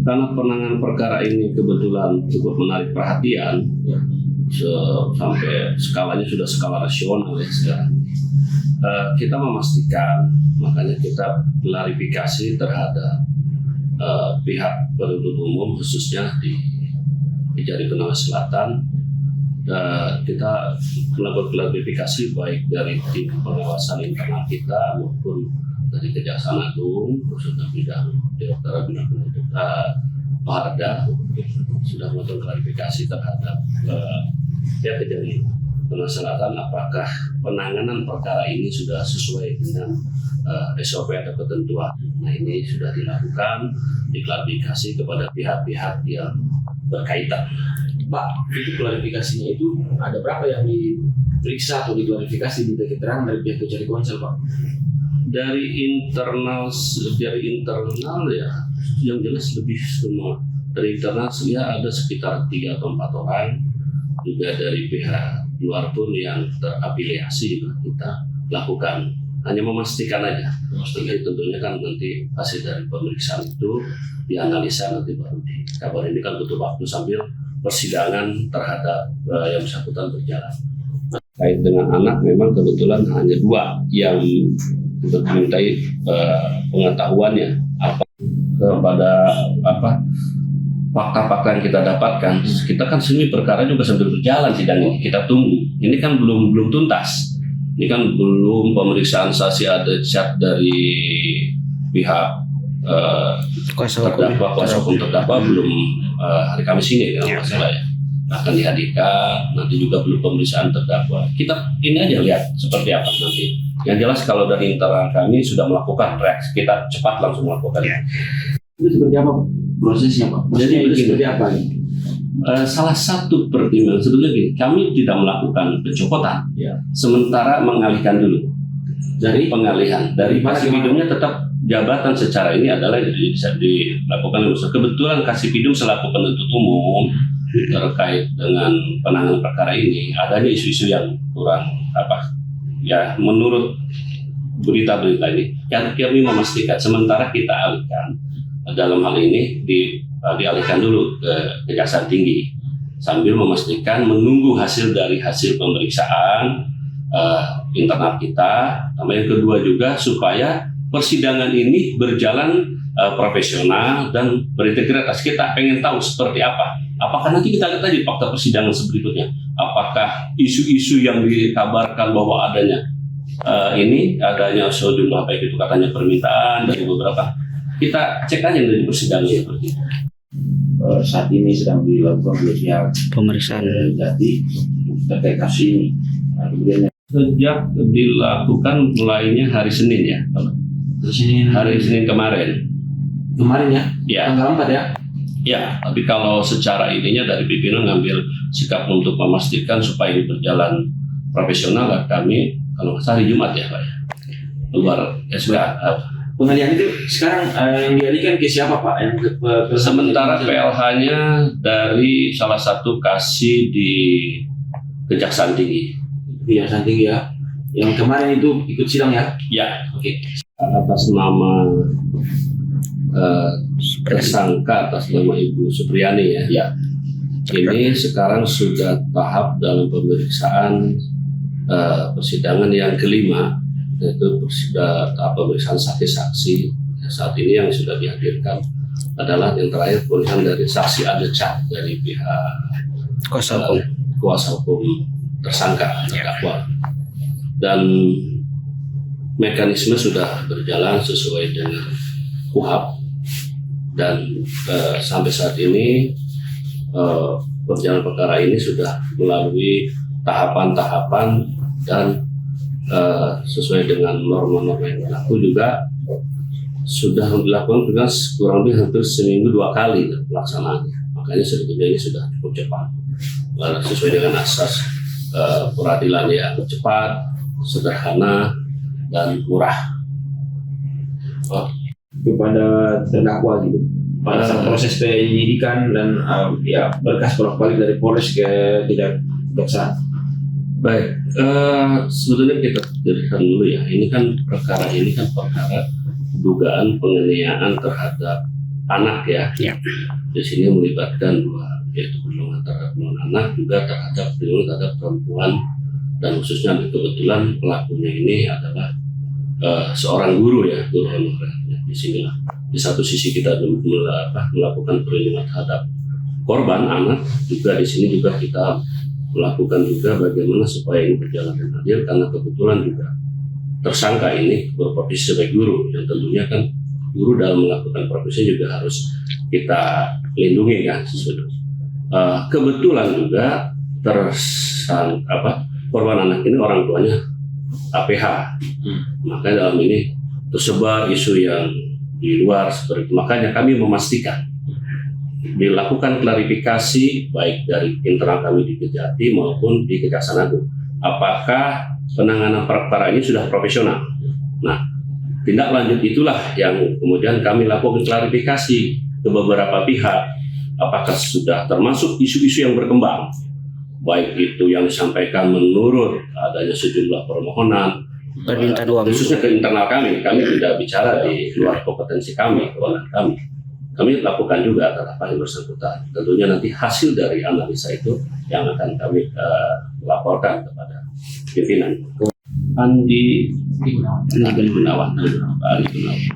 Karena penanganan perkara ini kebetulan cukup menarik perhatian, sampai skalanya sudah skala nasional ya sekarang. Kita memastikan, makanya kita klarifikasi terhadap pihak penuntut umum khususnya di Jari Benanga Selatan. Kita melakukan klarifikasi baik dari tim pengawasan internal kita maupun dari Kejaksaan Agung, khususnya bidang Direktorat Bidang Penuntut Pak Harda sudah melakukan klarifikasi terhadap pihak Jari Benanga Selatan apakah penanganan perkara ini sudah sesuai dengan SOP atau ketentuan. Nah, ini sudah dilakukan, diklarifikasi kepada pihak-pihak yang berkaitan. Pak, itu klarifikasinya itu ada berapa yang diperiksa atau diklarifikasi minta keterangan dari pihak Kejari Koncel, Pak? Dari internal ya, yang jelas lebih semua. Dari internal ya ada sekitar 3 atau 4 orang. Juga dari pihak luar pun yang terafiliasi juga kita lakukan. Hanya memastikan aja. Jadi tentunya kan nanti hasil dari pemeriksaan itu dianalisa, nanti baru dikabarin. Ini kan butuh waktu sambil persidangan terhadap yang bersangkutan berjalan. Terkait dengan anak memang kebetulan hanya 2 yang untuk dimintai pengetahuannya kepada fakta-fakta yang kita dapatkan. Kita kan sini perkara juga sambil berjalan sidang ini, kita tunggu. Ini kan belum tuntas. Ini kan belum pemeriksaan saksi adat dari pihak kuasa hukum terdakwa belum hari Kamis ini kalau masalah ya. Akan dihadirkan, nanti juga belum pemeriksaan terdakwa. Kita ini aja lihat seperti apa nanti. Yang jelas kalau dari internal kami sudah melakukan reaksi, kita cepat langsung melakukan. Itu seperti apa prosesnya, Pak? Jadi seperti apa nih? Salah satu pertimbangan sebetulnya gini, kami tidak melakukan pencopotan, sementara mengalihkan dulu. Dari pengalihan, dari Kasipidumnya tetap jabatan secara ini adalah bisa dilakukan. Kebetulan Kasipidum selaku penuntut umum terkait dengan penanganan perkara ini adanya isu-isu yang kurang menurut berita-berita ini kami memastikan sementara kita alihkan dalam hal ini dialihkan dulu ke Kejaksaan Tinggi sambil memastikan menunggu hasil dari hasil pemeriksaan internal kita. Sama yang kedua juga supaya persidangan ini berjalan profesional dan berintegritas. Kita pengen tahu seperti apa. Apakah nanti kita lihat aja fakta persidangan berikutnya. Apakah isu-isu yang dikabarkan bahwa adanya sejumlah baik itu katanya permintaan dari beberapa. Kita cek aja dari persidangan seperti itu. Saat ini sedang dilakukan pihak pemeriksaan jadi terkait kasus ini. Sejak dilakukan mulainya hari Senin ya. Hari Senin kemarin. Kemarin ya? Ya. Tanggal 4 ya? Ya, tapi kalau secara ininya dari pimpinan ngambil sikap untuk memastikan supaya ini berjalan profesional, kami kalau hari Jumat ya Pak, keluar SK. Pengalihan itu sekarang yang dialihkan ke siapa Pak? Sementara PLH-nya dari salah satu kasih di Kejaksaan Tinggi. Kejaksaan Tinggi ya? Yang kemarin itu ikut sidang ya? Ya. Oke. Atas nama tersangka atas nama Ibu Supriyani ya. Ini sekarang sudah tahap dalam pemeriksaan persidangan yang kelima, yaitu tahap pemeriksaan saksi-saksi. Saat ini yang sudah dihadirkan adalah yang terakhir pemeriksaan dari saksi adat dari pihak kuasa hukum tersangka terdakwa. Dan mekanisme sudah berjalan sesuai dengan KUHP. Dan sampai saat ini perjalanan perkara ini sudah melalui tahapan-tahapan dan sesuai dengan norma-norma yang berlaku juga sudah dilakukan kurang lebih hampir seminggu 2 kali pelaksanaannya. Makanya sebetulnya ini sudah cukup cepat sesuai dengan asas peradilan yang cepat, sederhana, dan murah. Kepada terdakwa gitu pada saat proses penyidikan dan berkas bolak-balik dari Polres ke Kejaksaan. Baik, sebetulnya kita jelaskan dulu ya. Ini kan perkara dugaan penganiayaan terhadap anak ya. Ya. Di sini melibatkan dua, yaitu perlindungan terhadap anak juga terhadap perlindungan terhadap perempuan, dan khususnya kebetulan pelakunya ini adalah seorang guru ya, guru honorer. Di sini di satu sisi kita melakukan perlindungan terhadap korban anak, juga di sini juga kita melakukan juga bagaimana supaya ini berjalan dengan adil, karena kebetulan juga tersangka ini berprofesi sebagai guru, yang tentunya kan guru dalam melakukan profesi juga harus kita lindungi kan. Kebetulan juga korban anak ini orang tuanya APH, makanya dalam ini tersebar isu yang di luar seperti itu. Makanya kami memastikan dilakukan klarifikasi baik dari internal kami di Kejati maupun di Kejaksaan Agung, apakah penanganan perkara ini sudah profesional. Nah, tindak lanjut itulah yang kemudian kami lakukan klarifikasi ke beberapa pihak, apakah sudah termasuk isu-isu yang berkembang, baik itu yang disampaikan menurut adanya sejumlah permohonan Permintaan uang. khususnya ke internal kami tidak bicara di luar kompetensi kami, kewenangan kami. Kami lakukan juga terhadap yang bersangkutan. Tentunya nanti hasil dari analisa itu yang akan kami laporkan kepada pimpinan. Andi Gunawan.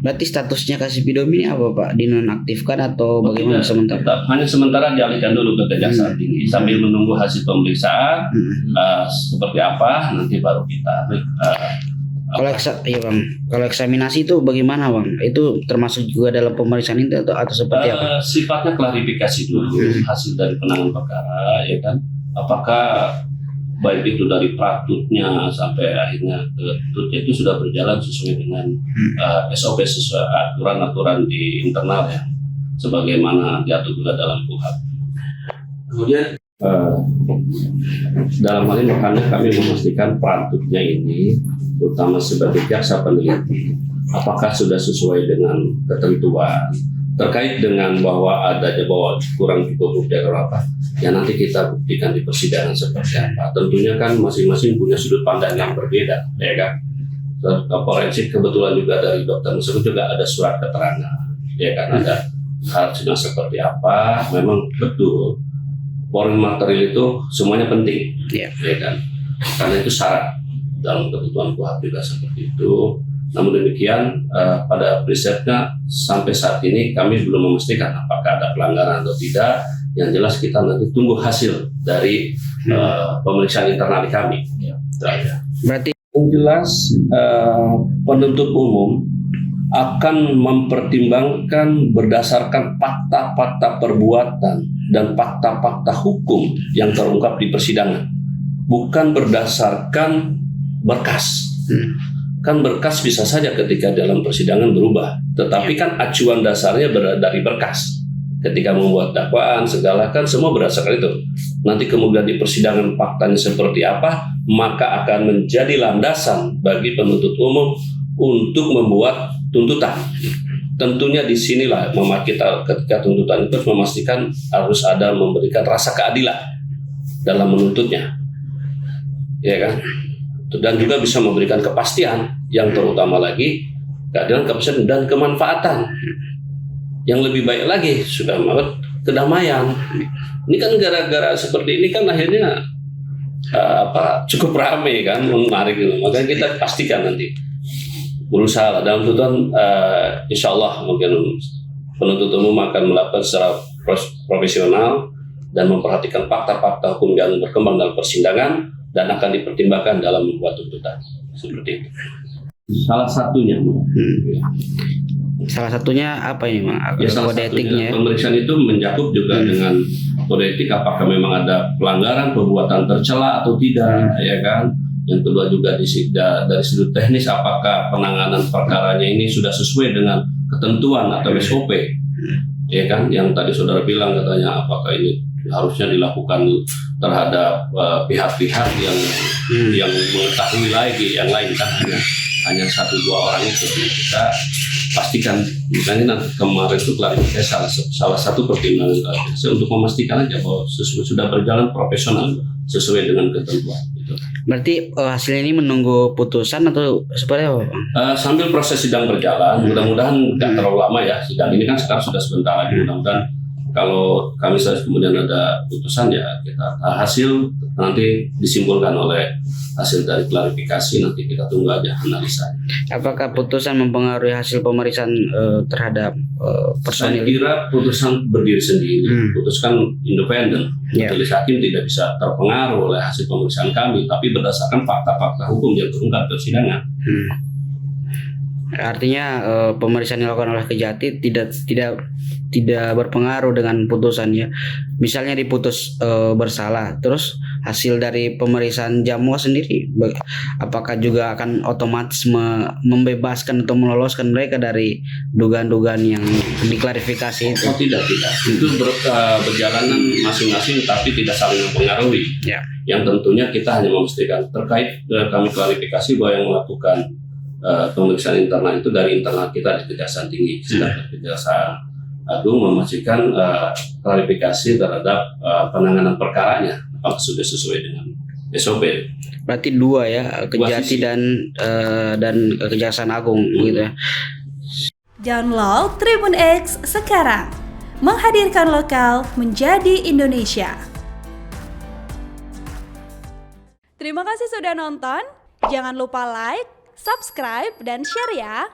Berarti statusnya Kasipidomi ini apa Pak? Dinonaktifkan atau bagaimana sementara? Tetap, hanya sementara dialihkan dulu ke Kejaksaan Tinggi sambil menunggu hasil pemeriksaan seperti apa, nanti baru kita Kalau eksaminasi itu bagaimana Bang? Itu termasuk juga dalam pemeriksaan itu atau seperti apa? Sifatnya klarifikasi dulu hasil dari penanganan perkara, ya kan? Apakah baik itu dari pratutnya sampai akhirnya ke tutnya itu sudah berjalan sesuai dengan SOP, sesuai aturan-aturan di internal ya, sebagaimana diatur juga dalam KUHP. Kemudian dalam hal ini makanya kami memastikan pratutnya ini, terutama sebagai jaksa peneliti, apakah sudah sesuai dengan ketentuan terkait dengan bahwa adanya bahwa kurang cukup bukti atau apa, ya nanti kita buktikan di persidangan seperti apa. Tentunya kan masing-masing punya sudut pandang yang berbeda, ya kan. Forensik kebetulan juga dari dokter tersebut juga ada surat keterangan, ya kan, ada hasilnya seperti apa. Memang betul foreign material itu semuanya penting, ya kan, karena itu syarat dalam ketentuan KUHP juga seperti itu. Namun demikian pada prinsipnya sampai saat ini kami belum memastikan apakah ada pelanggaran atau tidak. Yang jelas kita nanti tunggu hasil dari pemeriksaan internal kami. Berarti yang jelas penuntut umum akan mempertimbangkan berdasarkan fakta-fakta perbuatan dan fakta-fakta hukum yang terungkap di persidangan, bukan berdasarkan berkas. Kan berkas bisa saja ketika dalam persidangan berubah, tetapi kan acuan dasarnya dari berkas. Ketika membuat dakwaan segala kan semua berdasarkan itu. Nanti kemudian di persidangan faktanya seperti apa, maka akan menjadi landasan bagi penuntut umum untuk membuat tuntutan. Tentunya di sinilah kita ketika tuntutan itu memastikan harus ada memberikan rasa keadilan dalam menuntutnya, ya kan? Dan juga bisa memberikan kepastian yang terutama lagi keadilan, kepastian dan kemanfaatan yang lebih baik lagi, sudah maksud kedamaian. Ini kan gara-gara seperti ini kan akhirnya cukup ramai kan, menarik gitu. Makanya kita pastikan nanti berusaha dalam tuntutan, insya Allah mungkin penuntut umum akan melakukan secara profesional dan memperhatikan fakta-fakta hukum yang berkembang dalam persidangan dan akan dipertimbangkan dalam membuat tuntutan seperti itu. Salah satunya. Salah satunya apa ini Bang? Ya, kode etiknya. Pemeriksaan itu mencakup juga dengan kode etik, apakah memang ada pelanggaran, perbuatan tercela atau tidak, ya kan. Yang kedua juga dari sudut teknis, apakah penanganan perkaranya ini sudah sesuai dengan ketentuan atau SOP, ya kan. Yang tadi saudara bilang katanya apakah ini harusnya dilakukan terhadap pihak-pihak yang mengetahui lagi, yang lain kan hanya 1-2 orang itu. Kita pastikan, misalnya nanti kemarin itu klarifikasi salah satu pertimbangan klarifikasi untuk memastikan aja bahwa sudah berjalan profesional. sesuai dengan ketentuan. Gitu. Berarti hasilnya ini menunggu putusan atau seperti apa, Bang? Sambil proses sidang berjalan, mudah-mudahan tidak terlalu lama ya. Sidang ini kan sekarang sudah sebentar lagi, mudah-mudahan kalau kami kemudian ada putusan ya kita hasil nanti disimpulkan oleh hasil dari klarifikasi, nanti kita tunggu aja analisa. Apakah putusan mempengaruhi hasil pemeriksaan terhadap Saya personil? kira putusan berdiri sendiri, putuskan independen. Ya. Majelis hakim tidak bisa terpengaruh oleh hasil pemeriksaan kami, tapi berdasarkan fakta-fakta hukum yang terungkap persidangan. Artinya pemeriksaan yang dilakukan oleh Kejati tidak berpengaruh dengan putusannya. Misalnya diputus bersalah, terus hasil dari pemeriksaan Jamwa sendiri, apakah juga akan otomatis membebaskan atau meloloskan mereka dari dugaan-dugaan yang diklarifikasi itu? Oh tidak, itu berjalanan masing-masing, tapi tidak saling mempengaruhi. Ya. Yang tentunya kita hanya memastikan terkait kami klarifikasi bahwa yang melakukan pemeriksaan internal itu dari internal kita di Kejaksaan Tinggi, sedangkan Kejaksaan Agung memastikan klarifikasi terhadap penanganan perkaranya apakah sudah sesuai dengan SOP. Berarti dua ya, Kejati dan Kejaksaan Agung gitu ya. Download Tribun X sekarang, menghadirkan lokal menjadi Indonesia. Terima kasih sudah nonton. Jangan lupa like, subscribe, dan share ya.